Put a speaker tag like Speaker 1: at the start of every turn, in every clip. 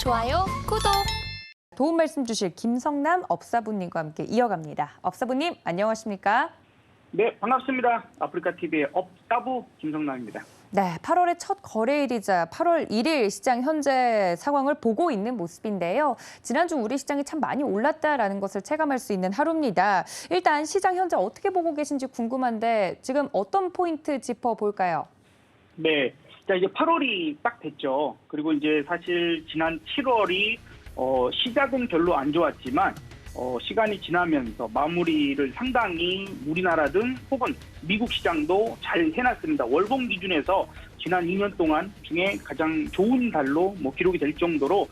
Speaker 1: 좋아요, 구독.
Speaker 2: 도움 말씀 주실 김성남 업사부님과 함께 이어갑니다. 업사부님, 안녕하십니까?
Speaker 3: 네, 반갑습니다. 아프리카TV의 업사부 김성남입니다.
Speaker 2: 네, 8월의 첫 거래일이자 8월 1일 시장 현재 상황을 보고 있는 모습인데요. 지난주 우리 시장이 참 많이 올랐다라는 것을 체감할 수 있는 하루입니다. 일단 시장 현재 어떻게 보고 계신지 궁금한데 지금 어떤 포인트 짚어볼까요?
Speaker 3: 네, 자 이제 8월이 딱 됐죠. 그리고 이제 사실 지난 7월이 시작은 별로 안 좋았지만 시간이 지나면서 마무리를 상당히 우리나라든 혹은 미국 시장도 잘 해놨습니다. 월봉 기준에서 지난 2년 동안 중에 가장 좋은 달로 기록이 될 정도로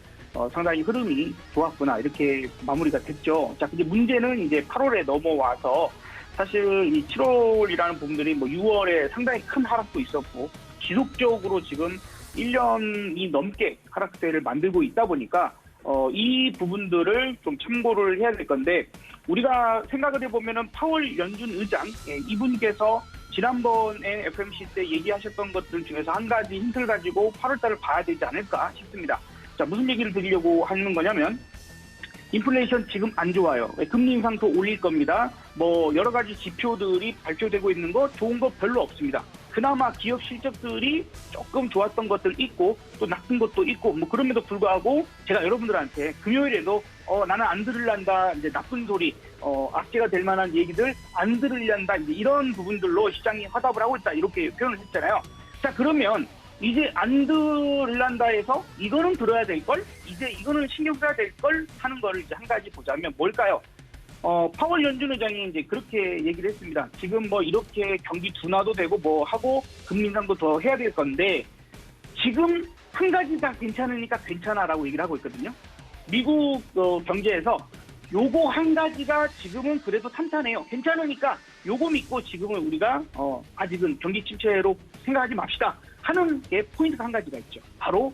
Speaker 3: 상당히 흐름이 좋았구나 이렇게 마무리가 됐죠. 자, 근데 문제는 이제 8월에 넘어와서 사실 이 7월이라는 부분들이 6월에 상당히 큰 하락도 있었고 지속적으로 지금 1년이 넘게 하락세를 만들고 있다 보니까 이 부분들을 좀 참고를 해야 될 건데 우리가 생각을 해보면은 파월 연준 의장 이분께서 지난번에 FMC 때 얘기하셨던 것들 중에서 한 가지 힌트를 가지고 8월달을 봐야 되지 않을까 싶습니다. 자, 무슨 얘기를 드리려고 하는 거냐면 인플레이션 지금 안 좋아요. 금리 인상 더 올릴 겁니다. 여러 가지 지표들이 발표되고 있는 거 좋은 거 별로 없습니다. 그나마 기업 실적들이 조금 좋았던 것들 있고 또 나쁜 것도 있고 그럼에도 불구하고 제가 여러분들한테 금요일에도 나는 안 들으란다 이제 나쁜 소리 악재가 될 만한 얘기들 안 들으란다 이제 이런 부분들로 시장이 화답을 하고 있다 이렇게 표현을 했잖아요. 자, 그러면 이제 안 들란다 해서 이거는 들어야 될 걸 이제 이거는 신경 써야 될 걸 하는 거를 이제 한 가지 보자면 뭘까요? 파월 연준 의장이 이제 그렇게 얘기를 했습니다. 지금 이렇게 경기 둔화도 되고 하고 금리 인상도 더 해야 될 건데 지금 한 가지 다 괜찮으니까 괜찮아라고 얘기를 하고 있거든요. 미국 경제에서 요거 한 가지가 지금은 그래도 탄탄해요. 괜찮으니까 요거 믿고 지금은 우리가 아직은 경기 침체로 생각하지 맙시다 하는 게 포인트가 한 가지가 있죠. 바로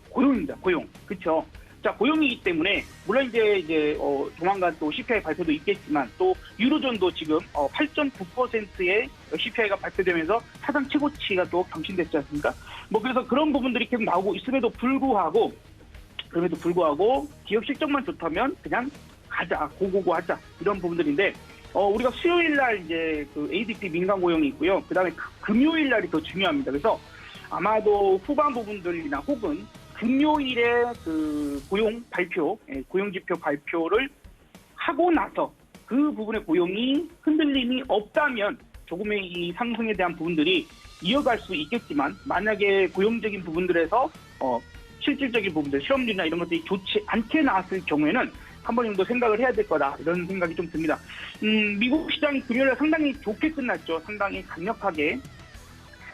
Speaker 3: 고용입니다. 고용. 그렇죠. 자, 고용이기 때문에 물론 이제 조만간 또 CPI 발표도 있겠지만 또 유로존도 지금 8.9%의 CPI가 발표되면서 사상 최고치가 또 경신됐지 않습니까? 그래서 그런 부분들이 계속 나오고 있음에도 불구하고 기업 실적만 좋다면 그냥 가자, 고고고 하자 이런 부분들인데 우리가 수요일 날 이제 그 ADP 민간 고용이 있고요. 그다음에 금요일 날이 더 중요합니다. 그래서 아마도 후반 부분들이나 혹은 금요일에 그 고용 발표, 고용지표 발표를 하고 나서 그 부분의 고용이 흔들림이 없다면 조금의 이 상승에 대한 부분들이 이어갈 수 있겠지만 만약에 고용적인 부분들에서 실질적인 부분들, 실업률이나 이런 것들이 좋지 않게 나왔을 경우에는 한 번 정도 생각을 해야 될 거다 이런 생각이 좀 듭니다. 미국 시장이 금요일에 상당히 좋게 끝났죠. 상당히 강력하게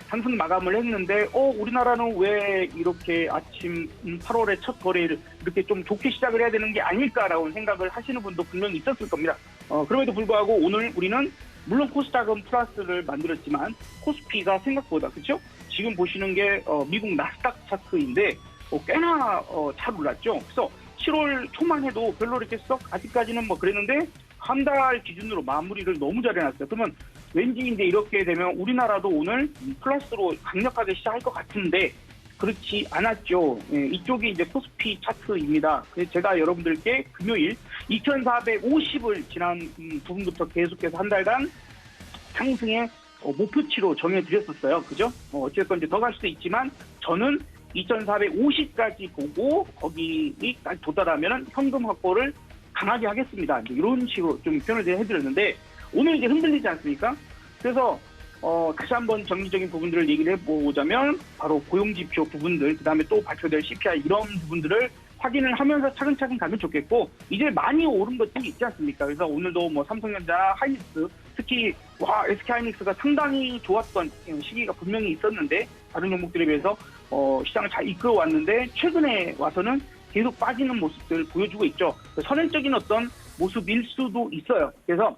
Speaker 3: 상승 마감을 했는데 우리나라는 왜 이렇게 아침 8월의 첫 거래를 이렇게 좀 좋게 시작을 해야 되는 게 아닐까라고 생각을 하시는 분도 분명히 있었을 겁니다. 그럼에도 불구하고 오늘 우리는 물론 코스닥은 플러스를 만들었지만 코스피가 생각보다 그렇죠? 지금 보시는 게 미국 나스닥 차트인데 꽤나 잘 올랐죠. 그래서 7월 초만 해도 별로 이렇게 썩 아직까지는 그랬는데 한 달 기준으로 마무리를 너무 잘 해놨어요. 그러면 왠지 이제 이렇게 되면 우리나라도 오늘 플러스로 강력하게 시작할 것 같은데 그렇지 않았죠. 이쪽이 이제 코스피 차트입니다. 그래서 제가 여러분들께 금요일 2,450을 지난 부분부터 계속해서 한 달간 상승의 목표치로 정해드렸었어요. 그죠? 어쨌건 이제 더 갈 수도 있지만 저는 2,450까지 보고 거기까지 도달하면 현금 확보를 강하게 하겠습니다. 이런 식으로 좀 표현을 해드렸는데 오늘 이제 흔들리지 않습니까? 그래서 다시 한번 정리적인 부분들을 얘기를 해보자면 바로 고용지표 부분들, 그다음에 또 발표될 CPI 이런 부분들을 확인을 하면서 차근차근 가면 좋겠고 이제 많이 오른 것들이 있지 않습니까? 그래서 오늘도 삼성전자, 하이닉스 특히 SK하이닉스가 상당히 좋았던 시기가 분명히 있었는데 다른 종목들에 비해서 시장을 잘 이끌어왔는데 최근에 와서는 계속 빠지는 모습들 보여주고 있죠. 선행적인 어떤 모습일 수도 있어요. 그래서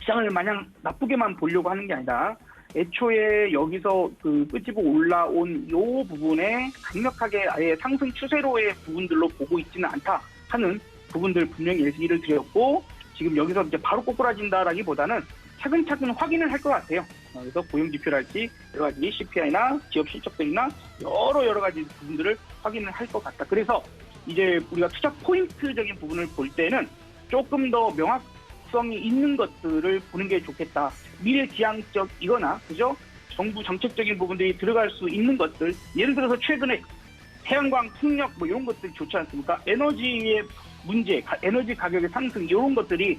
Speaker 3: 시장을 마냥 나쁘게만 보려고 하는 게 아니라 애초에 여기서 끄집어 올라온 요 부분에 강력하게 아예 상승 추세로의 부분들로 보고 있지는 않다 하는 부분들 분명히 얘기를 드렸고 지금 여기서 이제 바로 꼬꾸라진다라기보다는 차근차근 확인을 할 것 같아요. 그래서 고용 지표랄지 여러 가지 CPI나 기업 실적들이나 여러 가지 부분들을 확인을 할 것 같다. 그래서 이제 우리가 투자 포인트적인 부분을 볼 때는 조금 더 명확성이 있는 것들을 보는 게 좋겠다. 미래지향적이거나 그죠? 정부 정책적인 부분들이 들어갈 수 있는 것들, 예를 들어서 최근에 태양광, 풍력 뭐 이런 것들이 좋지 않습니까? 에너지의 문제, 에너지 가격의 상승 이런 것들이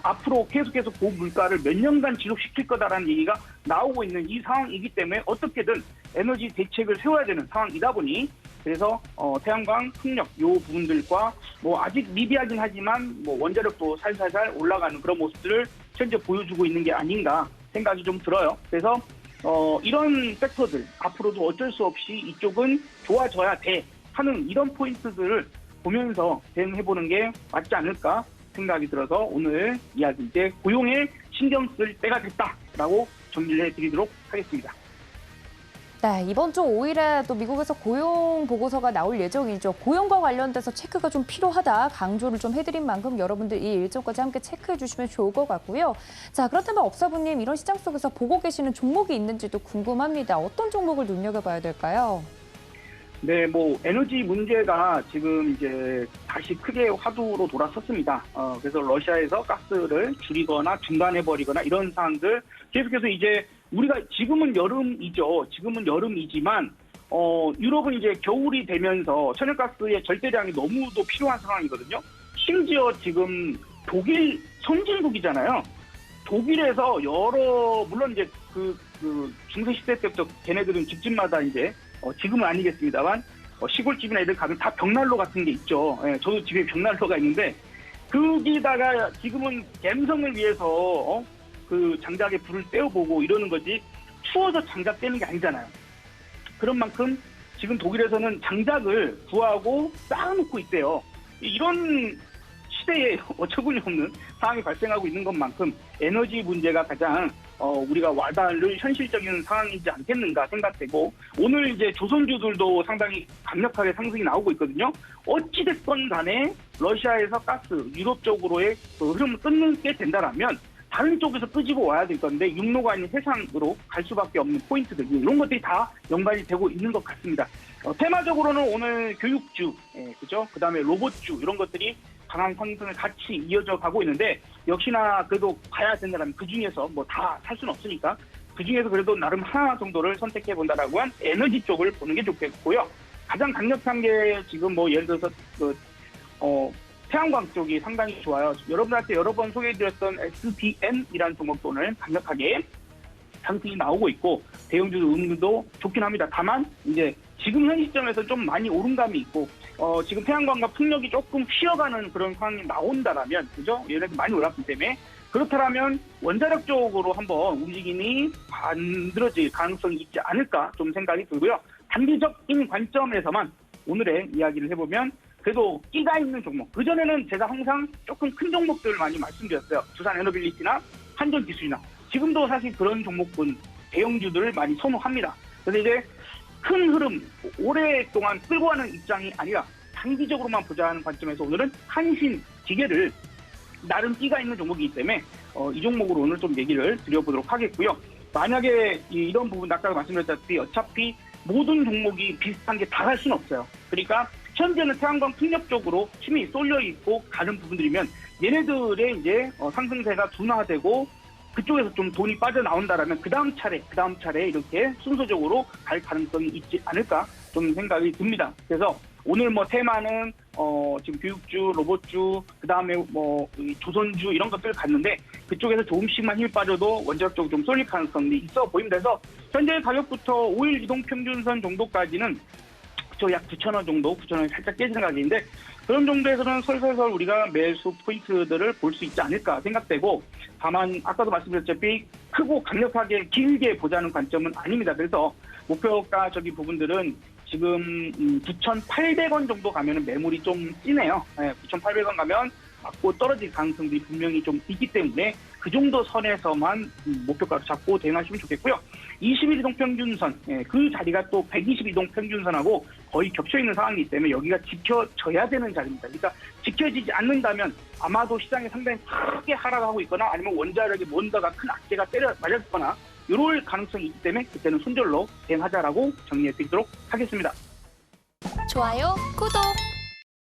Speaker 3: 앞으로 계속해서 고물가를 몇 년간 지속시킬 거다라는 얘기가 나오고 있는 이 상황이기 때문에 어떻게든 에너지 대책을 세워야 되는 상황이다 보니 그래서 태양광, 풍력 요 부분들과 뭐 아직 미비하긴 하지만 뭐 원자력도 살살살 올라가는 그런 모습들을 현재 보여주고 있는 게 아닌가 생각이 좀 들어요. 그래서 이런 팩터들 앞으로도 어쩔 수 없이 이쪽은 좋아져야 돼 하는 이런 포인트들을 보면서 대응해보는 게 맞지 않을까 생각이 들어서 오늘 이야기 이제 고용에 신경 쓸 때가 됐다라고 정리를 해드리도록 하겠습니다.
Speaker 2: 네, 이번 주 5일에 또 미국에서 고용 보고서가 나올 예정이죠. 고용과 관련돼서 체크가 좀 필요하다 강조를 좀 해드린 만큼 여러분들 이 일정까지 함께 체크해 주시면 좋을 것 같고요. 자, 그렇다면 업사부님 이런 시장 속에서 보고 계시는 종목이 있는지도 궁금합니다. 어떤 종목을 눈여겨봐야 될까요?
Speaker 3: 네, 뭐 에너지 문제가 지금 이제 다시 크게 화두로 돌아섰습니다. 그래서 러시아에서 가스를 줄이거나 중단해버리거나 이런 상황들 계속해서 이제 우리가 지금은 여름이죠. 지금은 여름이지만 유럽은 이제 겨울이 되면서 천연가스의 절대량이 너무도 필요한 상황이거든요. 심지어 지금 독일 선진국이잖아요. 독일에서 물론 이제 그 중세 시대 때부터 걔네들은 집집마다 이제 지금은 아니겠습니다만 시골집이나 애들 가면 다 벽난로 같은 게 있죠. 예, 저도 집에 벽난로가 있는데 거기다가 지금은 갬성을 위해서 그 장작에 불을 떼어보고 이러는 거지 추워서 장작 떼는 게 아니잖아요. 그런 만큼 지금 독일에서는 장작을 구하고 쌓아놓고 있대요. 이런 시대에 어처구니 없는 상황이 발생하고 있는 것만큼 에너지 문제가 가장 우리가 와닿을 현실적인 상황이지 않겠는가 생각되고 오늘 이제 조선주들도 상당히 강력하게 상승이 나오고 있거든요. 어찌됐건 간에 러시아에서 가스 유럽 쪽으로의 흐름을 끊게 된다라면 다른 쪽에서 끄집어 와야 될 건데 육로가 아닌 해상으로 갈 수밖에 없는 포인트들 이런 것들이 다 연관이 되고 있는 것 같습니다. 테마적으로는 오늘 교육주, 그죠? 그다음에 로봇주 이런 것들이 강한 상승을 같이 이어져 가고 있는데 역시나 그래도 봐야 된다면 그 중에서 뭐 다 살 수는 없으니까 그 중에서 그래도 나름 하나 정도를 선택해 본다라고 한 에너지 쪽을 보는 게 좋겠고요. 가장 강력한 게 지금 뭐 예를 들어서 태양광 쪽이 상당히 좋아요. 여러분한테 여러 번 소개해드렸던 SDN이라는 종목도 오늘 강력하게 상승이 나오고 있고 대형주도 음도 좋긴 합니다. 다만 이제 지금 현 시점에서 좀 많이 오름감이 있고 지금 태양광과 풍력이 조금 쉬어가는 그런 상황이 나온다라면 그죠? 얘네들 많이 올랐기 때문에 그렇다면 원자력 쪽으로 한번 움직임이 만들어질 가능성이 있지 않을까 좀 생각이 들고요. 단기적인 관점에서만 오늘의 이야기를 해보면 그래도 끼가 있는 종목. 그전에는 제가 항상 조금 큰 종목들을 많이 말씀드렸어요. 두산 에너빌리티나 한전기술이나 지금도 사실 그런 종목군 대형주들을 많이 선호합니다. 그래서 이제 큰 흐름, 오랫동안 끌고 가는 입장이 아니라 단기적으로만 보자는 관점에서 오늘은 한신 기계를 나름 끼가 있는 종목이기 때문에 이 종목으로 오늘 좀 얘기를 드려보도록 하겠고요. 만약에 이런 부분 아까 말씀드렸다시피 어차피 모든 종목이 비슷한 게 다 갈 수는 없어요. 그러니까 현재는 태양광 풍력 쪽으로 힘이 쏠려 있고 가는 부분들이면 얘네들의 이제 상승세가 둔화되고 그쪽에서 좀 돈이 빠져나온다라면 그 다음 차례 이렇게 순서적으로 갈 가능성이 있지 않을까 좀 생각이 듭니다. 그래서 오늘 뭐 테마는 지금 교육주, 로봇주, 그 다음에 뭐 조선주 이런 것들을 갔는데 그쪽에서 조금씩만 힘이 빠져도 원자력 쪽으로 좀 쏠릴 가능성이 있어 보입니다. 그래서 현재 가격부터 5일 이동평균선 정도까지는 약 9,000원 정도, 9,000원이 살짝 깨지는 가격인데 그런 정도에서는 설설설 우리가 매수 포인트들을 볼 수 있지 않을까 생각되고 다만 아까도 말씀드렸다시피 크고 강력하게 길게 보자는 관점은 아닙니다. 그래서 목표가적인 부분들은 지금 9,800원 정도 가면 매물이 좀 진해요. 9,800원 가면 맞고 떨어질 가능성들이 분명히 좀 있기 때문에 그 정도 선에서만 목표가로 잡고 대응하시면 좋겠고요. 20일 이동평균선, 그 자리가 또 120일 이동평균선하고 거의 겹쳐있는 상황이기 때문에 여기가 지켜져야 되는 자리입니다. 그러니까 지켜지지 않는다면 아마도 시장이 상당히 크게 하락하고 있거나 아니면 원자력이 뭔가가 큰 악재가 맞았거나 이럴 가능성이 있기 때문에 그때는 손절로 대응하자라고 정리해 드리도록 하겠습니다.
Speaker 1: 좋아요, 구독.